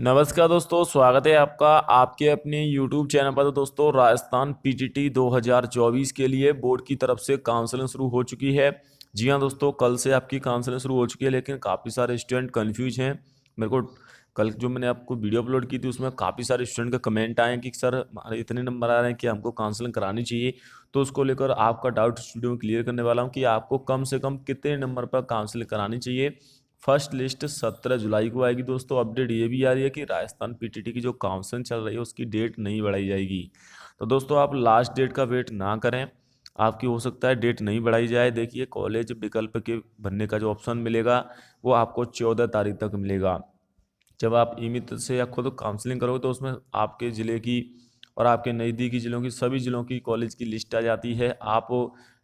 नमस्कार दोस्तों, स्वागत है आपका आपके अपने YouTube चैनल पर। तो दोस्तों, राजस्थान पीटीटी 2024 के लिए बोर्ड की तरफ से काउंसलिंग शुरू हो चुकी है। जी हाँ दोस्तों, कल से आपकी काउंसलिंग शुरू हो चुकी है, लेकिन काफ़ी सारे स्टूडेंट कंफ्यूज हैं। मेरे को कल जो मैंने आपको वीडियो अपलोड की थी उसमें काफ़ी सारे स्टूडेंट का कमेंट आए कि सर हमारे इतने नंबर आ रहे हैं कि हमको काउंसलिंग करानी चाहिए। तो उसको लेकर आपका डाउट इस वीडियो में क्लियर करने वाला हूँ कि आपको कम से कम कितने नंबर पर काउंसलिंग करानी चाहिए। फर्स्ट लिस्ट 17 जुलाई को आएगी दोस्तों। अपडेट ये भी आ रही है कि राजस्थान पीटीटी की जो काउंसलिंग चल रही है उसकी डेट नहीं बढ़ाई जाएगी। तो दोस्तों, आप लास्ट डेट का वेट ना करें, आपकी हो सकता है डेट नहीं बढ़ाई जाए। देखिए, कॉलेज विकल्प के भरने का जो ऑप्शन मिलेगा वो आपको 14 तारीख तक मिलेगा। जब आप ई-मित्र से या खुद काउंसलिंग करोगे तो उसमें आपके ज़िले की और आपके नज़दीकी ज़िलों की सभी ज़िलों की कॉलेज की लिस्ट आ जाती है। आप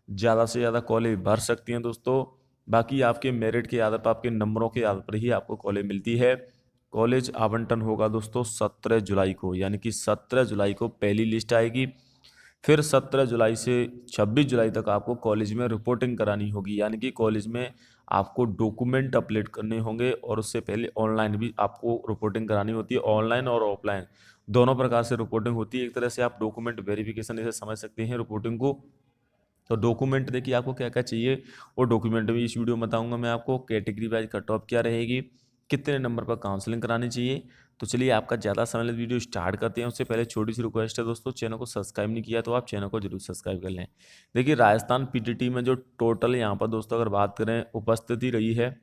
ज़्यादा से ज़्यादा कॉलेज भर सकती हैं दोस्तों। बाकी आपके मेरिट के आधार पर, आपके नंबरों के आधार पर ही आपको कॉलेज मिलती है। कॉलेज आवंटन होगा दोस्तों 17 जुलाई को, यानी कि 17 जुलाई को पहली लिस्ट आएगी। फिर 17 जुलाई से 26 जुलाई तक आपको कॉलेज में रिपोर्टिंग करानी होगी, यानी कि कॉलेज में आपको डॉक्यूमेंट अपलोड करने होंगे। और उससे पहले ऑनलाइन भी आपको रिपोर्टिंग करानी होती है। ऑनलाइन और ऑफलाइन दोनों प्रकार से रिपोर्टिंग होती है। एक तरह से आप डॉक्यूमेंट वेरिफिकेशन इसे समझ सकते हैं रिपोर्टिंग को। तो डॉक्यूमेंट देखिए आपको क्या क्या चाहिए, वो डॉक्यूमेंट भी इस वीडियो में बताऊंगा मैं आपको। कैटेगरी वाइज कट ऑफ क्या रहेगी, कितने नंबर पर काउंसलिंग करानी चाहिए। तो चलिए, आपका ज़्यादा समय लेते वीडियो स्टार्ट करते हैं। उससे पहले छोटी सी रिक्वेस्ट है दोस्तों, चैनल को सब्सक्राइब नहीं किया तो आप चैनल को जरूर सब्सक्राइब कर लें। देखिए, राजस्थान पीटीटी में जो टोटल यहाँ पर दोस्तों अगर बात करें उपस्थिति रही है,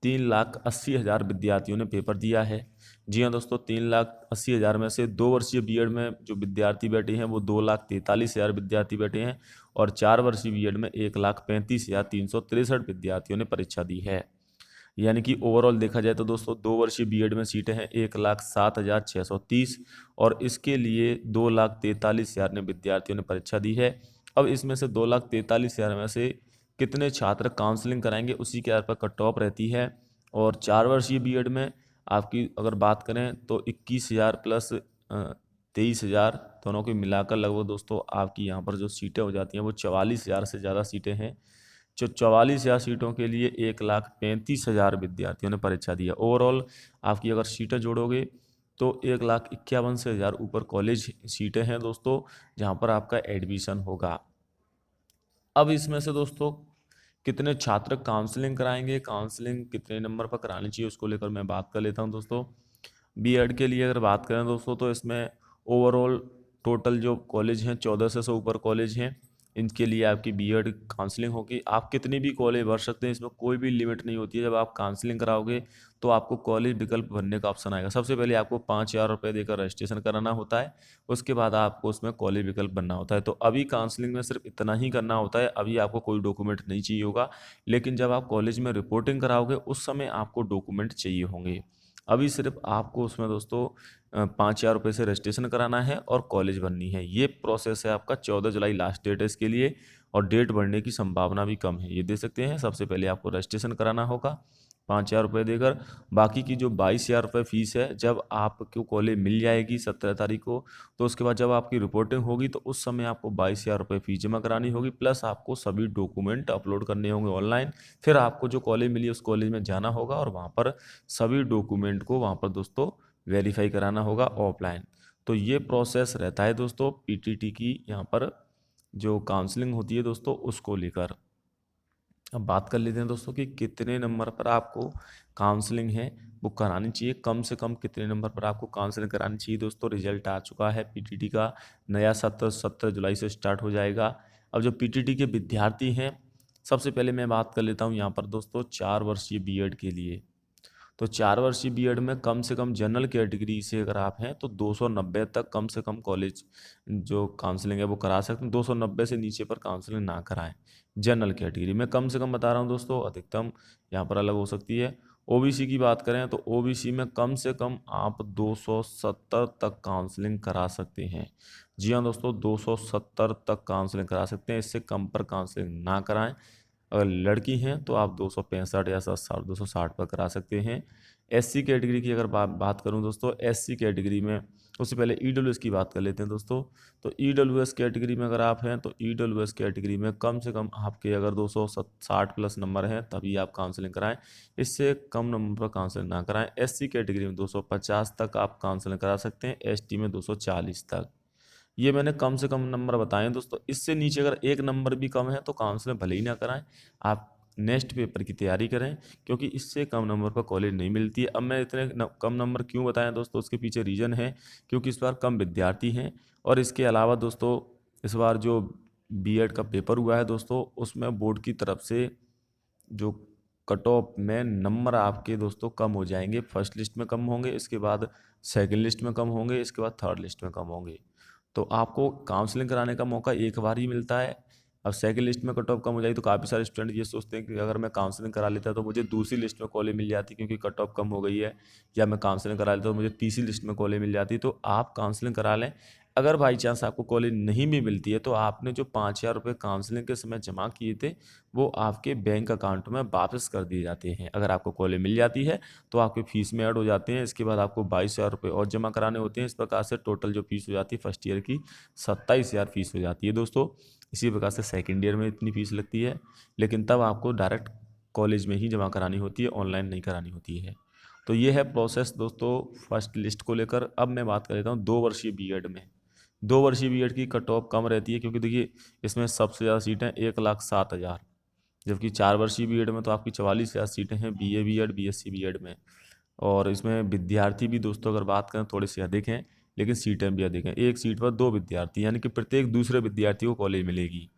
3,80,000 विद्यार्थियों ने पेपर दिया है। जी हाँ दोस्तों, 3,80,000 में से 2 वर्षीय बीएड में जो विद्यार्थी बैठे हैं वो 2,43,000 विद्यार्थी बैठे हैं। और 4 वर्षीय बीएड में 1,35,363 विद्यार्थियों ने परीक्षा दी है। यानी कि ओवरऑल देखा जाए तो दोस्तों, 2 वर्षीय बीएड में सीटें हैं 1,07,630, और इसके लिए 2,43,000 ने विद्यार्थियों ने परीक्षा दी है। अब इसमें से 2,43,000 में से कितने छात्र काउंसलिंग कराएंगे उसी के आधार पर कट ऑफ रहती है। और 4 वर्षीय बीएड में आपकी अगर बात करें तो 21,000 प्लस 23,000 दोनों के मिलाकर लगभग दोस्तों आपकी यहाँ पर जो सीटें हो जाती हैं वो 44,000 से ज़्यादा सीटें हैं। जो 44,000 सीटों के लिए 1,35,000 विद्यार्थियों ने परीक्षा दी है। ओवरऑल आपकी अगर सीटें जोड़ोगे तो 1,51,000 से हज़ार ऊपर कॉलेज सीटें हैं दोस्तों, जहाँ पर आपका एडमिशन होगा। अब इसमें से दोस्तों कितने छात्र काउंसलिंग कराएंगे, काउंसलिंग कितने नंबर पर करानी चाहिए, उसको लेकर मैं बात कर लेता हूं दोस्तों। बीएड के लिए अगर बात करें दोस्तों तो इसमें ओवरऑल टोटल जो कॉलेज हैं 1400 से ऊपर कॉलेज हैं। इनके लिए आपकी बीएड काउंसलिंग होगी। आप कितनी भी कॉलेज भर सकते हैं, इसमें कोई भी लिमिट नहीं होती है। जब आप काउंसलिंग कराओगे तो आपको कॉलेज विकल्प भरने का ऑप्शन आएगा। सबसे पहले आपको 5,000 रुपये देकर रजिस्ट्रेशन कराना होता है। उसके बाद आपको उसमें कॉलेज विकल्प बनना होता है। तो अभी काउंसलिंग में सिर्फ इतना ही करना होता है, अभी आपको कोई डॉक्यूमेंट नहीं चाहिए होगा। लेकिन जब आप कॉलेज में रिपोर्टिंग कराओगे उस समय आपको डॉक्यूमेंट चाहिए होंगे। अभी सिर्फ आपको उसमें दोस्तों 5,000 रुपये से रजिस्ट्रेशन कराना है और कॉलेज बननी है। ये प्रोसेस है आपका। 14 जुलाई लास्ट डेट है इसके लिए, और डेट बढ़ने की संभावना भी कम है, ये दे सकते हैं। सबसे पहले आपको रजिस्ट्रेशन कराना होगा 5,000 रुपये देकर। बाकी की जो 22,000 रुपये फीस है, जब आपको कॉलेज मिल जाएगी 17 तारीख को, तो उसके बाद जब आपकी रिपोर्टिंग होगी तो उस समय आपको 22,000 रुपये फीस जमा करानी होगी। प्लस आपको सभी डॉक्यूमेंट अपलोड करने होंगे ऑनलाइन। फिर आपको जो कॉलेज मिली उस कॉलेज में जाना होगा और वहाँ पर सभी डॉक्यूमेंट को वहाँ पर दोस्तों वेरीफाई कराना होगा ऑफलाइन। तो ये प्रोसेस रहता है दोस्तों पीटीटी की यहाँ पर जो काउंसलिंग होती है दोस्तों उसको लेकर। अब बात कर लेते हैं दोस्तों कि कितने नंबर पर आपको काउंसलिंग है वो करानी चाहिए। कम से कम कितने नंबर पर आपको काउंसलिंग करानी चाहिए दोस्तों। रिजल्ट आ चुका है पीटीटी का, नया सत्र 17 जुलाई से स्टार्ट हो जाएगा। अब जो पीटीटी के विद्यार्थी हैं, सबसे पहले मैं बात कर लेता हूँ यहाँ पर दोस्तों 4 वर्षीय बीएड के लिए। तो 4 वर्षीय बीएड में कम से कम जनरल कैटेगरी से अगर आप हैं तो 290 तक कम से कम कॉलेज जो काउंसलिंग है वो करा सकते हैं। 290 से नीचे पर काउंसलिंग ना कराएं। जनरल कैटेगरी में कम से कम बता रहा हूँ दोस्तों, अधिकतम यहाँ पर अलग हो सकती है। ओबीसी की बात करें तो ओबीसी में कम से कम आप 270 तक काउंसलिंग करा सकते हैं। जी हाँ दोस्तों, 270 तक काउंसलिंग करा सकते हैं, इससे कम पर काउंसलिंग ना कराएं। अगर लड़की हैं तो आप 265 या 260 पर करा सकते हैं। एससी कैटेगरी की अगर बात करूं दोस्तों, एससी कैटेगरी में उससे पहले ईडब्ल्यूएस की बात कर लेते हैं दोस्तों। तो ईडब्ल्यूएस कैटेगरी में अगर आप हैं तो ईडब्ल्यूएस कैटेगरी में कम से कम आपके अगर 260 प्लस नंबर हैं तभी आप काउंसलिंग कराएं, इससे कम नंबर पर काउंसलिंग ना कराएं। एससी कैटेगरी में 250 तक आप काउंसलिंग करा सकते हैं, एसटी में 240 तक। ये मैंने कम से कम नंबर बताए हैं दोस्तों। इससे नीचे अगर एक नंबर भी कम है तो काउंसलिंग भले ही ना कराएं, आप नेक्स्ट पेपर की तैयारी करें, क्योंकि इससे कम नंबर पर कॉलेज नहीं मिलती है। अब मैं इतने कम नंबर क्यों बताएं दोस्तों, उसके पीछे रीज़न है क्योंकि इस बार कम विद्यार्थी हैं। और इसके अलावा दोस्तों इस बार जो बीएड का पेपर हुआ है दोस्तों, उसमें बोर्ड की तरफ से जो कट ऑफ में नंबर आपके दोस्तों कम हो जाएंगे। फर्स्ट लिस्ट में कम होंगे, इसके बाद सेकंड लिस्ट में कम होंगे, इसके बाद थर्ड लिस्ट में कम होंगे। तो आपको काउंसलिंग कराने का मौका एक बार ही मिलता है। अब सेकंड लिस्ट में कट ऑफ कम हो जाएगी तो काफ़ी सारे स्टूडेंट ये सोचते हैं कि अगर मैं काउंसलिंग करा लेता तो मुझे दूसरी लिस्ट में कॉलेज मिल जाती क्योंकि कट ऑफ कम हो गई है, या मैं काउंसलिंग करा लेता तो मुझे तीसरी लिस्ट में कॉलेज मिल जाती। तो आप काउंसलिंग करा लें। अगर बाई चांस आपको कॉलेज नहीं भी मिलती है तो आपने जो 5,000 रुपये काउंसलिंग के समय जमा किए थे वो आपके बैंक अकाउंट में वापस कर दिए जाते हैं। अगर आपको कॉलेज मिल जाती है तो आपके फीस में ऐड हो जाते हैं, इसके बाद आपको 22,000 रुपये और जमा कराने होते हैं। इस प्रकार से टोटल जो फीस हो जाती है फर्स्ट ईयर की 27,000 फीस हो जाती है दोस्तों। इसी प्रकार से सेकेंड ईयर में इतनी फीस लगती है, लेकिन तब आपको डायरेक्ट कॉलेज में ही जमा करानी होती है, ऑनलाइन नहीं करानी होती है। तो ये है प्रोसेस दोस्तों फर्स्ट लिस्ट को लेकर। अब मैं बात कर लेता हूँ 2 वर्षीय बीएड में। 2 वर्षीय बीएड की कट ऑफ कम रहती है क्योंकि देखिए इसमें सबसे ज़्यादा सीटें 1,07,000, जबकि 4 वर्षीय बीएड में तो आपकी 44,000 सीटें हैं बीए बीएड बीएससी बीएड में। और इसमें विद्यार्थी भी दोस्तों अगर बात करें थोड़े से अधिक हैं, लेकिन सीटें भी अधिक हैं। एक सीट पर 2 विद्यार्थी, यानी कि प्रत्येक दूसरे विद्यार्थी को कॉलेज मिलेगी।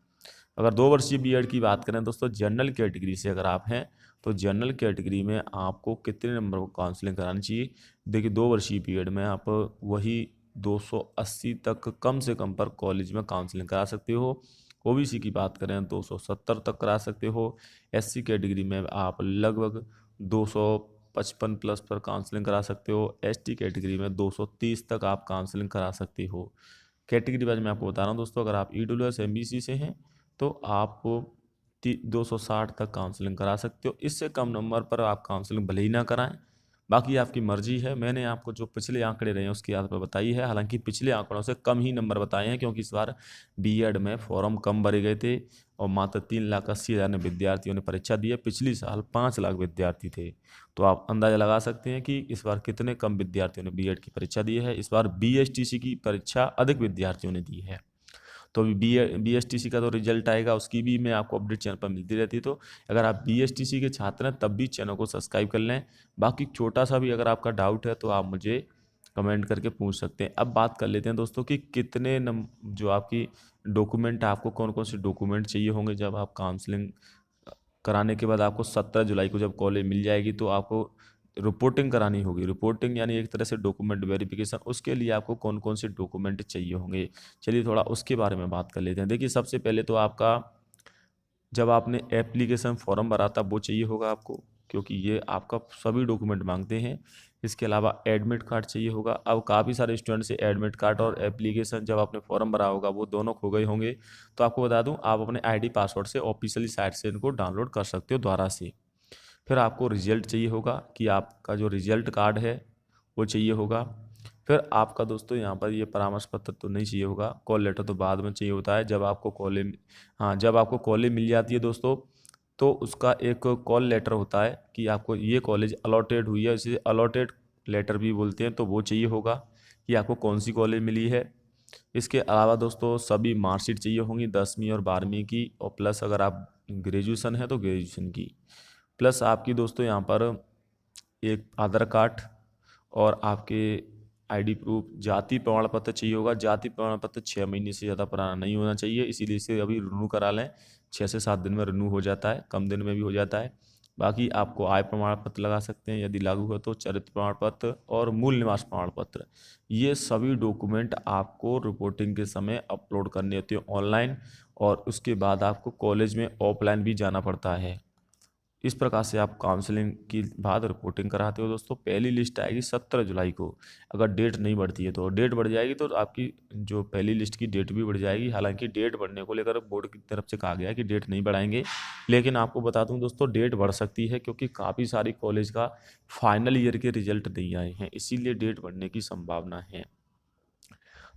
अगर 2 वर्षीय बीएड की बात करें दोस्तों, जनरल कैटेगरी से अगर आप हैं तो जनरल कैटेगरी में आपको कितने नंबर को काउंसलिंग करानी चाहिए। देखिए 2 वर्षीय बीएड में आप वही 280 तक कम से कम पर कॉलेज में काउंसलिंग करा सकते हो। ओबीसी की बात करें 270 तक करा सकते हो। एससी कैटेगरी में आप लगभग 255 प्लस पर काउंसलिंग करा सकते हो। एसटी कैटेगरी में 230 तक आप काउंसलिंग करा सकते हो। कैटेगरी वाइज मैं आपको बता रहा हूँ दोस्तों, अगर आप ईडब्ल्यूएस एमबीसी से हैं तो आप 260 तक काउंसलिंग करा सकते हो। इससे कम नंबर पर आप काउंसलिंग भले ही ना कराएं, बाकी आपकी मर्जी है। मैंने आपको जो पिछले आंकड़े रहे हैं उसकी आधार पर बताई है, हालांकि पिछले आंकड़ों से कम ही नंबर बताए हैं क्योंकि इस बार बीएड में फॉर्म कम भरे गए थे और मात्र 3,80,000 ने विद्यार्थियों ने परीक्षा दी है। पिछली साल 5 लाख विद्यार्थी थे। तो आप अंदाज़ा लगा सकते हैं कि इस बार कितने कम विद्यार्थियों ने बीएड की परीक्षा दी है। इस बार बीएसटीसी की परीक्षा अधिक विद्यार्थियों ने दी है। तो अभी बीएसटीसी का तो रिजल्ट आएगा, उसकी भी मैं आपको अपडेट चैनल पर मिलती रहती है। तो अगर आप बीएसटीसी के छात्र हैं तब भी चैनल को सब्सक्राइब कर लें। बाकी छोटा सा भी अगर आपका डाउट है तो आप मुझे कमेंट करके पूछ सकते हैं। अब बात कर लेते हैं दोस्तों कि कितने जो आपकी डॉक्यूमेंट, आपको कौन कौन से डॉक्यूमेंट चाहिए होंगे। जब आप काउंसलिंग कराने के बाद आपको 17 जुलाई को जब कॉलेज मिल जाएगी तो आपको रिपोर्टिंग करानी होगी। रिपोर्टिंग यानी एक तरह से डॉक्यूमेंट वेरिफिकेशन, उसके लिए आपको कौन कौन से डॉक्यूमेंट चाहिए होंगे, चलिए थोड़ा उसके बारे में बात कर लेते हैं। देखिए सबसे पहले तो आपका जब आपने एप्लीकेशन फॉर्म भरा था वो चाहिए होगा आपको, क्योंकि ये आपका सभी डॉक्यूमेंट मांगते हैं। इसके अलावा एडमिट कार्ड चाहिए होगा। अब काफ़ी सारे स्टूडेंट से एडमिट कार्ड और एप्लीकेशन जब आपने फॉर्म भरा होगा वो दोनों खो गए होंगे। तो आपको बता दूं, आप अपने आईडी पासवर्ड से ऑफिशियली साइट से इनको डाउनलोड कर सकते हो दोबारा से। फिर आपको रिजल्ट चाहिए होगा कि आपका जो रिजल्ट कार्ड है वो चाहिए होगा। फिर आपका दोस्तों यहाँ पर ये परामर्श पत्र तो नहीं चाहिए होगा, कॉल लेटर तो बाद में चाहिए होता है जब आपको कॉलेज, हाँ जब आपको कॉलेज मिल जाती है दोस्तों तो उसका एक कॉल लेटर होता है कि आपको ये कॉलेज अलॉटेड हुई है, इसे अलॉटेड लेटर भी बोलते हैं। तो वो चाहिए होगा कि आपको कौन सी कॉलेज मिली है। इसके अलावा दोस्तों सभी मार्कशीट चाहिए होंगी 10वीं और 12वीं की, और प्लस अगर आप ग्रेजुएशन है तो ग्रेजुएशन की। प्लस आपकी दोस्तों यहाँ पर एक आधार कार्ड और आपके आईडी प्रूफ, जाति प्रमाण पत्र चाहिए होगा। जाति प्रमाण पत्र 6 महीने से ज़्यादा पुराना नहीं होना चाहिए, इसीलिए इसे अभी रिन्यू करा लें। 6 से 7 दिन में रिन्यू हो जाता है, कम दिन में भी हो जाता है। बाकी आपको आय प्रमाण पत्र लगा सकते हैं यदि लागू हो तो, चरित्र प्रमाण पत्र और मूल निवास प्रमाण पत्र। ये सभी डॉक्यूमेंट आपको रिपोर्टिंग के समय अपलोड करने होते हैं ऑनलाइन, और उसके बाद आपको कॉलेज में ऑफलाइन भी जाना पड़ता है। इस प्रकार से आप काउंसलिंग की बाद रिपोर्टिंग कराते हो दोस्तों। पहली लिस्ट आएगी 17 जुलाई को। अगर डेट नहीं बढ़ती है तो डेट बढ़ जाएगी, तो आपकी जो पहली लिस्ट की डेट भी बढ़ जाएगी। हालांकि डेट बढ़ने को लेकर बोर्ड की तरफ से कहा गया है कि डेट नहीं बढ़ाएंगे, लेकिन आपको बता दूं दोस्तों डेट बढ़ सकती है, क्योंकि काफ़ी सारी कॉलेज का फाइनल ईयर के रिजल्ट नहीं आए हैं, इसीलिए डेट बढ़ने की संभावना है।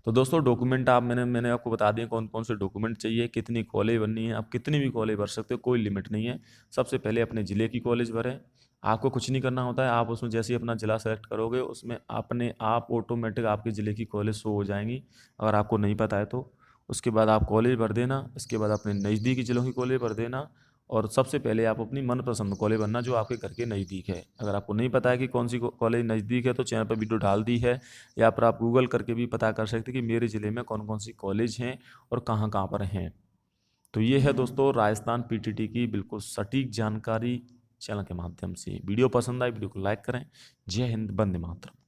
तो दोस्तों डॉक्यूमेंट आप मैंने आपको बता दिए कौन कौन से डॉक्यूमेंट चाहिए, कितनी कॉलेज भरनी है। आप कितनी भी कॉलेज भर सकते हो, कोई लिमिट नहीं है। सबसे पहले अपने ज़िले की कॉलेज भरें। आपको कुछ नहीं करना होता है, आप उसमें जैसे ही अपना ज़िला सेलेक्ट करोगे उसमें अपने आप ऑटोमेटिक आपके ज़िले की कॉलेज शो हो जाएंगी, अगर आपको नहीं पता है तो। उसके बाद आप कॉलेज भर देना, इसके बाद अपने नज़दीकी ज़िलों की कॉलेज भर देना, और सबसे पहले आप अपनी मनपसंद कॉलेज बनना जो आपके घर के नज़दीक है। अगर आपको नहीं पता है कि कौन सी कॉलेज नज़दीक है तो चैनल पर वीडियो डाल दी है, या फिर आप गूगल करके भी पता कर सकते हैं कि मेरे ज़िले में कौन कौन सी कॉलेज हैं और कहाँ कहाँ पर हैं। तो ये है दोस्तों राजस्थान पीटीटी की बिल्कुल सटीक जानकारी चैनल के माध्यम से। वीडियो पसंद आई वीडियो को लाइक करें। जय हिंद, वंदे मातरम।